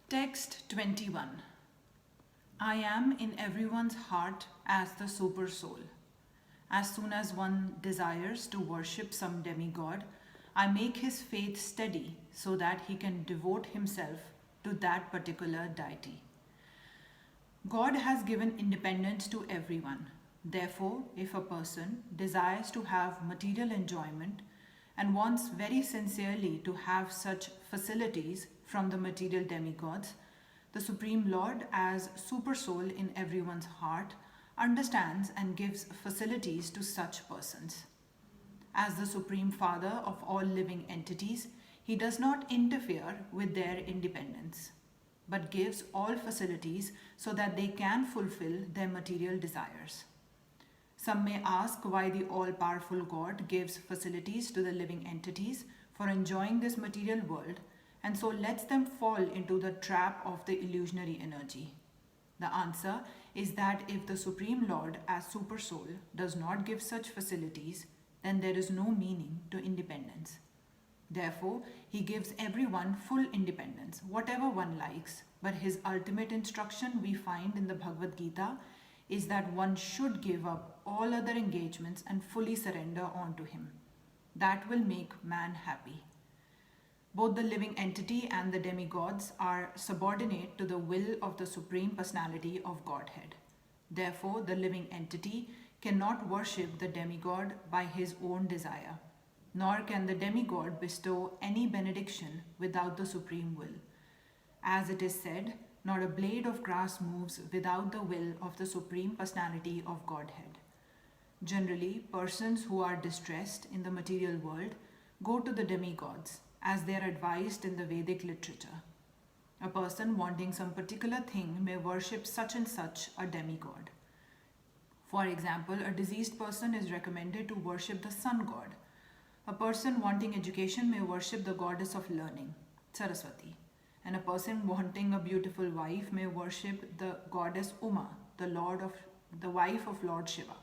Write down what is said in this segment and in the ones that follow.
Text 21. I am in everyone's heart as the super soul. As soon as one desires to worship some demigod, I make his faith steady so that he can devote himself to that particular deity. God has given independence to everyone. Therefore, if a person desires to have material enjoyment and wants very sincerely to have such facilities from the material demigods, the Supreme Lord, as Super Soul in everyone's heart, understands and gives facilities to such persons. As the Supreme Father of all living entities, he does not interfere with their independence, but gives all facilities so that they can fulfill their material desires. Some may ask why the all-powerful God gives facilities to the living entities for enjoying this material world and so lets them fall into the trap of the illusionary energy. The answer is that if the Supreme Lord as Super Soul does not give such facilities, then there is no meaning to independence. Therefore, he gives everyone full independence, whatever one likes, but his ultimate instruction we find in the Bhagavad Gita is that one should give up all other engagements and fully surrender onto him. That will make man happy. Both the living entity and the demigods are subordinate to the will of the Supreme Personality of Godhead. Therefore, the living entity cannot worship the demigod by his own desire, nor can the demigod bestow any benediction without the supreme will. As it is said, not a blade of grass moves without the will of the Supreme Personality of Godhead. Generally, persons who are distressed in the material world go to the demigods, as they are advised in the Vedic literature. A person wanting some particular thing may worship such and such a demigod. For example, a diseased person is recommended to worship the sun god. A person wanting education may worship the goddess of learning, Saraswati. And a person wanting a beautiful wife may worship the goddess Uma, the wife of Lord Shiva.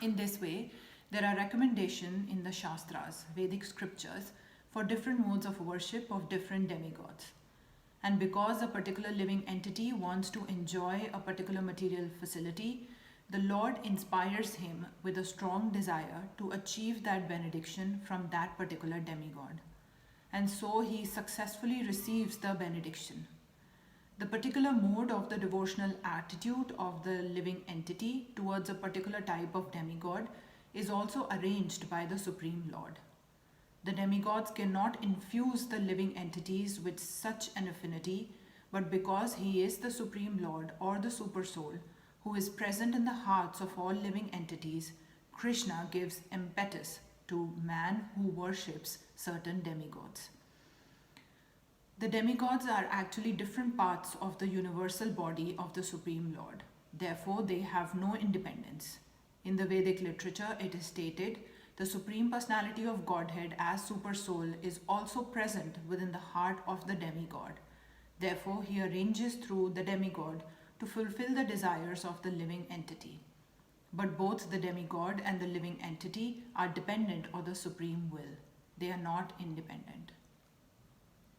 In this way, there are recommendations in the Shastras, Vedic scriptures, for different modes of worship of different demigods. And because a particular living entity wants to enjoy a particular material facility, the Lord inspires him with a strong desire to achieve that benediction from that particular demigod. And so he successfully receives the benediction. The particular mode of the devotional attitude of the living entity towards a particular type of demigod is also arranged by the Supreme Lord. The demigods cannot infuse the living entities with such an affinity, but because he is the Supreme Lord or the Super Soul, who is present in the hearts of all living entities, Krishna gives impetus to man who worships certain demigods. The demigods are actually different parts of the universal body of the Supreme Lord. Therefore, they have no independence. In the Vedic literature, it is stated, the Supreme Personality of Godhead as Super Soul is also present within the heart of the demigod. Therefore, he arranges through the demigod to fulfill the desires of the living entity. But both the demigod and the living entity are dependent on the supreme will. They are not independent.